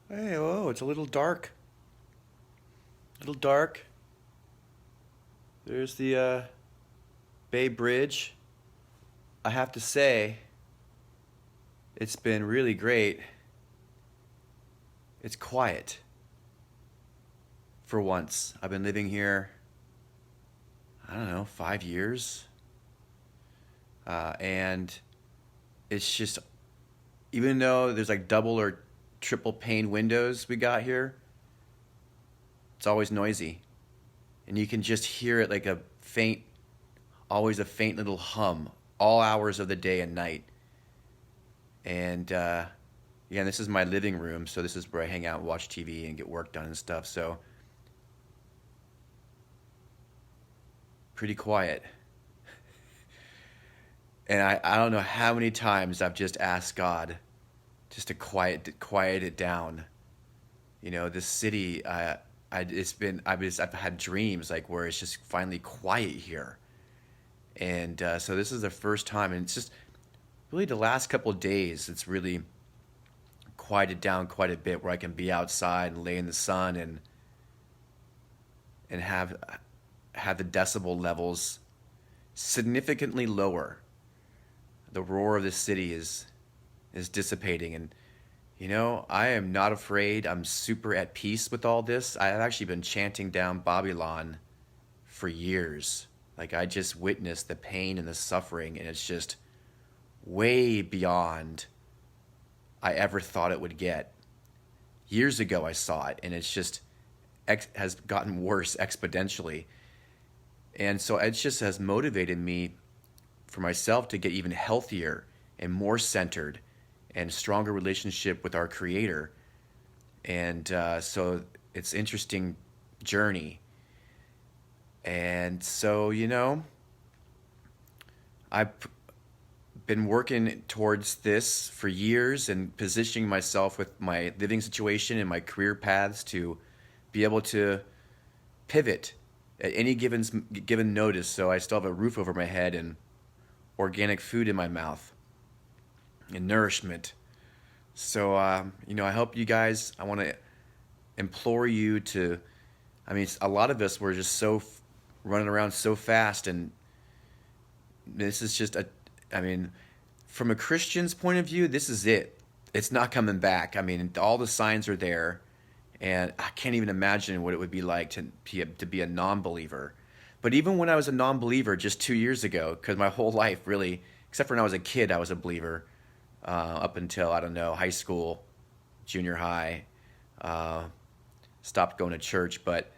Hey, whoa, it's a little dark. A little dark. There's the Bay Bridge. I have to say, it's been really great. It's quiet for once. I've been living here, I don't know, 5 years. And it's just, even though there's like double or triple pane windows we got here, it's always noisy. And you can just hear it like a faint, always a faint little hum all hours of the day and night. And yeah, this is my living room, so this is where I hang out, watch TV, and get work done and stuff. So pretty quiet. And I don't know how many times I've just asked God just to quiet it down. You know, this city, I've had dreams like where it's just finally quiet here. And so this is the first time, and it's just really the last couple of days. It's really quieted down quite a bit, where I can be outside and lay in the sun and have the decibel levels significantly lower. The roar of the city is dissipating, and you know, I am not afraid. I'm super at peace with all this. I've actually been chanting down Babylon for years. Like, I just witnessed the pain and the suffering, and it's just way beyond I ever thought it would get. Years ago, I saw it, and it's just has gotten worse exponentially. And so it just has motivated me for myself to get even healthier and more centered and stronger relationship with our Creator. And so it's interesting journey. And so, you know, I've been working towards this for years and positioning myself with my living situation and my career paths to be able to pivot at any given notice, so I still have a roof over my head and organic food in my mouth and nourishment. So you know, I hope you guys. I want to implore you to. I mean, a lot of us were just running around so fast, and this is just a. I mean, from a Christian's point of view, this is it. It's not coming back. I mean, all the signs are there, and I can't even imagine what it would be like to be a non-believer. But even when I was a non-believer just 2 years ago, because my whole life really, except for when I was a kid, I was a believer up until, I don't know, high school, junior high, uh, stopped going to church. But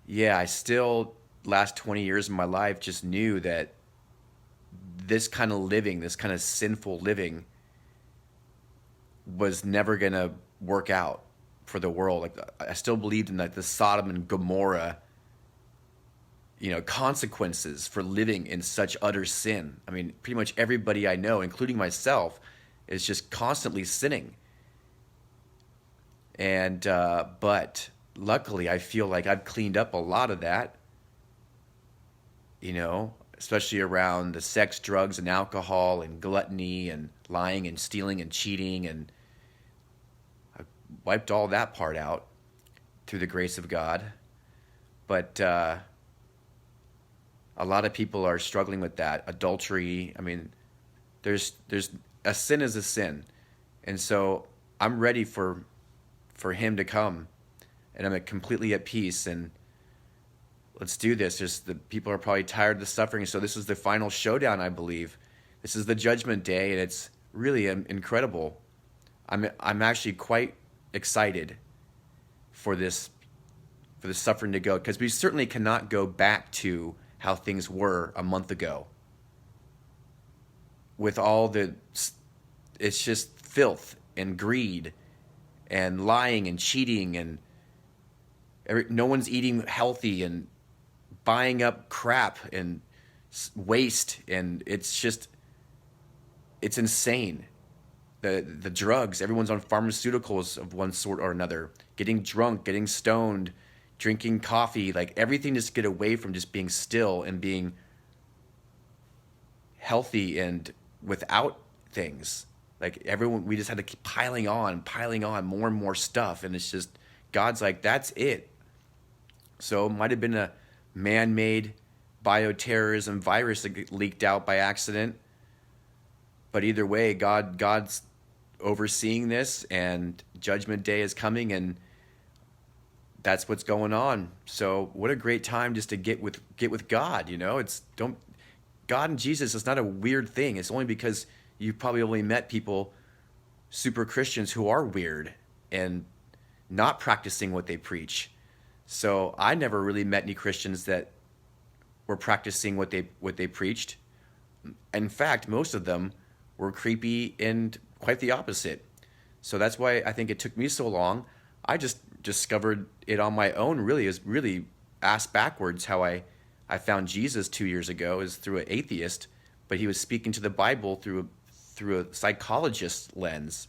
yeah, I still, last 20 years of my life, just knew that this kind of living, this kind of sinful living, was never going to work out for the world. Like, I still believed in like the Sodom and Gomorrah, you know, consequences for living in such utter sin. I mean, pretty much everybody I know, including myself, is just constantly sinning. And but luckily, I feel like I've cleaned up a lot of that. You know, especially around the sex, drugs, and alcohol, and gluttony, and lying, and stealing, and cheating, and I wiped all that part out through the grace of God. But a lot of people are struggling with that. Adultery. I mean, there's a sin is a sin, and so I'm ready for him to come, and I'm completely at peace. And let's do this. Just the people are probably tired of the suffering, so this is the final showdown. I believe this is the judgment day, and it's really incredible. I'm actually quite excited for this for the suffering to go, because we certainly cannot go back to how things were a month ago with all the, it's just filth and greed and lying and cheating, and no one's eating healthy and buying up crap and waste, and it's insane. The drugs, everyone's on pharmaceuticals of one sort or another, getting drunk, getting stoned, drinking coffee, like everything, just get away from just being still and being healthy and without things. Like everyone, we just had to keep piling on more and more stuff. And it's just, God's like, that's it. So it might have been a man-made bioterrorism virus that leaked out by accident. But either way, God's overseeing this, and Judgment Day is coming, and that's what's going on. So what a great time just to get with God. It's don't God and Jesus is not a weird thing. It's only because you've probably only met people, super Christians, who are weird and not practicing what they preach. So I never really met any Christians that were practicing what they preached. In fact, most of them were creepy and quite the opposite. So that's why I think it took me so long. I just discovered it on my own, really, is really ass backwards. How I found Jesus 2 years ago is through an atheist, but he was speaking to the Bible through a psychologist lens.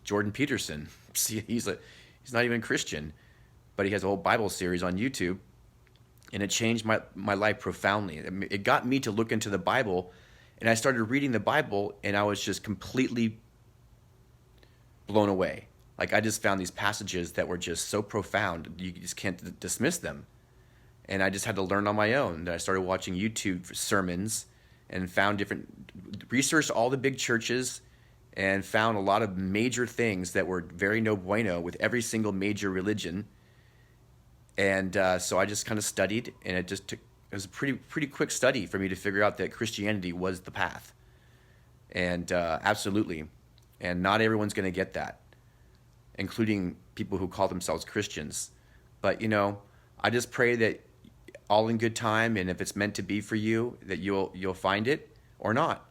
Jordan Peterson. See, he's not even Christian, but he has a whole Bible series on YouTube, and it changed my life profoundly. It got me to look into the Bible, and I started reading the Bible, and I was just completely blown away. Like, I just found these passages that were just so profound, you just can't dismiss them. And I just had to learn on my own. Then I started watching YouTube sermons and researched all the big churches and found a lot of major things that were very no bueno with every single major religion. And so I just kind of studied, and it was a pretty quick study for me to figure out that Christianity was the path. And absolutely. And not everyone's going to get that, including people who call themselves Christians. But, I just pray that all in good time, and if it's meant to be for you, that you'll find it or not.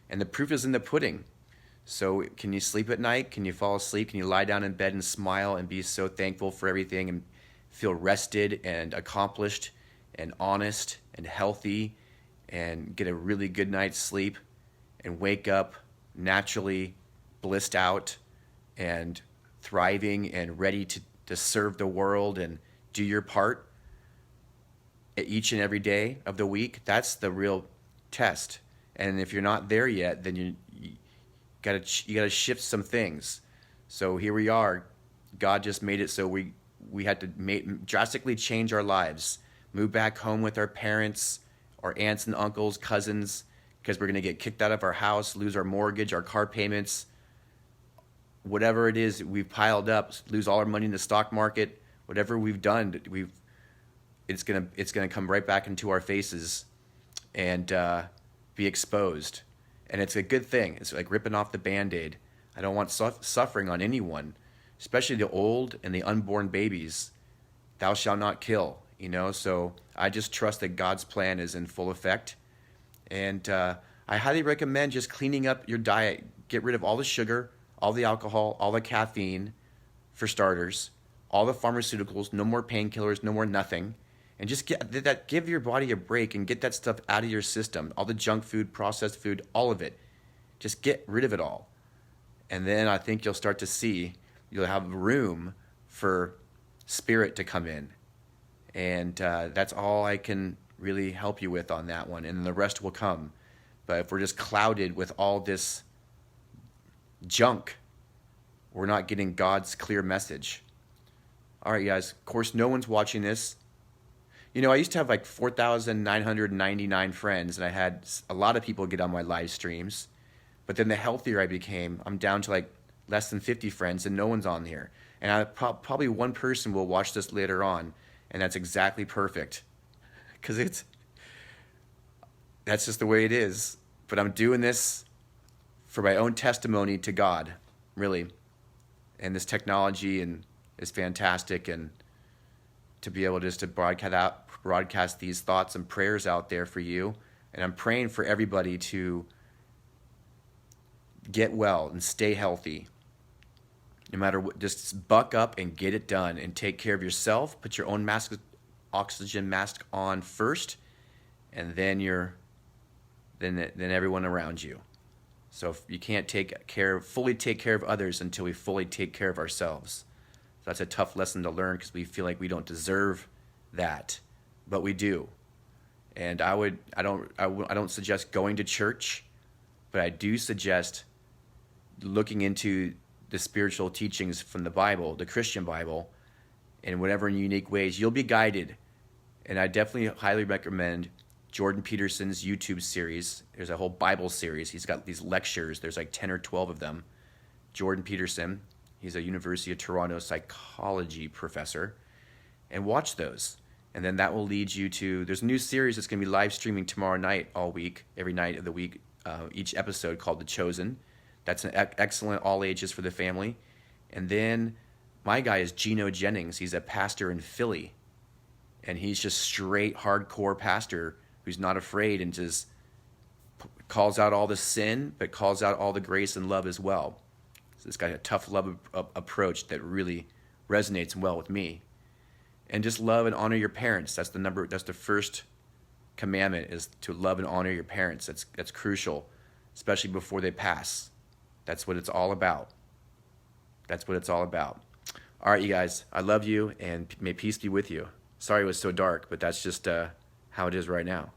And the proof is in the pudding. So can you sleep at night? Can you fall asleep? Can you lie down in bed and smile and be so thankful for everything and feel rested and accomplished and honest and healthy and get a really good night's sleep and wake up naturally blissed out and thriving and ready to serve the world and do your part each and every day of the week? That's the real test. And if you're not there yet, then you gotta shift some things. So here we are. God just made it so we had to drastically change our lives, move back home with our parents, our aunts and uncles, cousins, because we're going to get kicked out of our house, lose our mortgage, our car payments, whatever it is we've piled up, lose all our money in the stock market, whatever we've done, it's gonna come right back into our faces and be exposed. And it's a good thing. It's like ripping off the Band-Aid. I don't want suffering on anyone, especially the old and the unborn babies. Thou shalt not kill, So I just trust that God's plan is in full effect. And I highly recommend just cleaning up your diet. Get rid of all the sugar, all the alcohol, all the caffeine, for starters, all the pharmaceuticals, no more painkillers, no more nothing. And just give your body a break and get that stuff out of your system. All the junk food, processed food, all of it. Just get rid of it all. And then I think you'll start to see, you'll have room for spirit to come in. And that's all I can really help you with on that one. And the rest will come. But if we're just clouded with all this junk, we're not getting God's clear message. All right, guys. Of course, no one's watching this. I used to have like 4,999 friends, and I had a lot of people get on my live streams. But then the healthier I became, I'm down to like less than 50 friends, and no one's on here. And probably one person will watch this later on, and that's exactly perfect. Because that's just the way it is. But I'm doing this for my own testimony to God, really. And this technology is fantastic, and to be able just to broadcast these thoughts and prayers out there for you. And I'm praying for everybody to get well and stay healthy. No matter what, just buck up and get it done and take care of yourself. Put your own oxygen mask on first, and then then everyone around you. So if you can't fully take care of others until we fully take care of ourselves. So that's a tough lesson to learn because we feel like we don't deserve that, but we do. And I don't suggest going to church, but I do suggest looking into the spiritual teachings from the Bible, the Christian Bible, in whatever unique ways, you'll be guided. And I definitely highly recommend Jordan Peterson's YouTube series. There's a whole Bible series. He's got these lectures. There's like 10 or 12 of them. Jordan Peterson, he's a University of Toronto psychology professor. And watch those. And then that will lead you to, there's a new series that's going to be live streaming tomorrow night, all week, every night of the week, each episode called The Chosen. That's an excellent all ages for the family. And then my guy is Gino Jennings. He's a pastor in Philly. And he's just straight hardcore pastor who's not afraid and just calls out all the sin, but calls out all the grace and love as well. So it's got a tough love approach that really resonates well with me. And just love and honor your parents. That's the first commandment, is to love and honor your parents. That's crucial, especially before they pass. That's what it's all about. That's what it's all about. All right, you guys, I love you, and may peace be with you. Sorry it was so dark, but that's just how it is right now.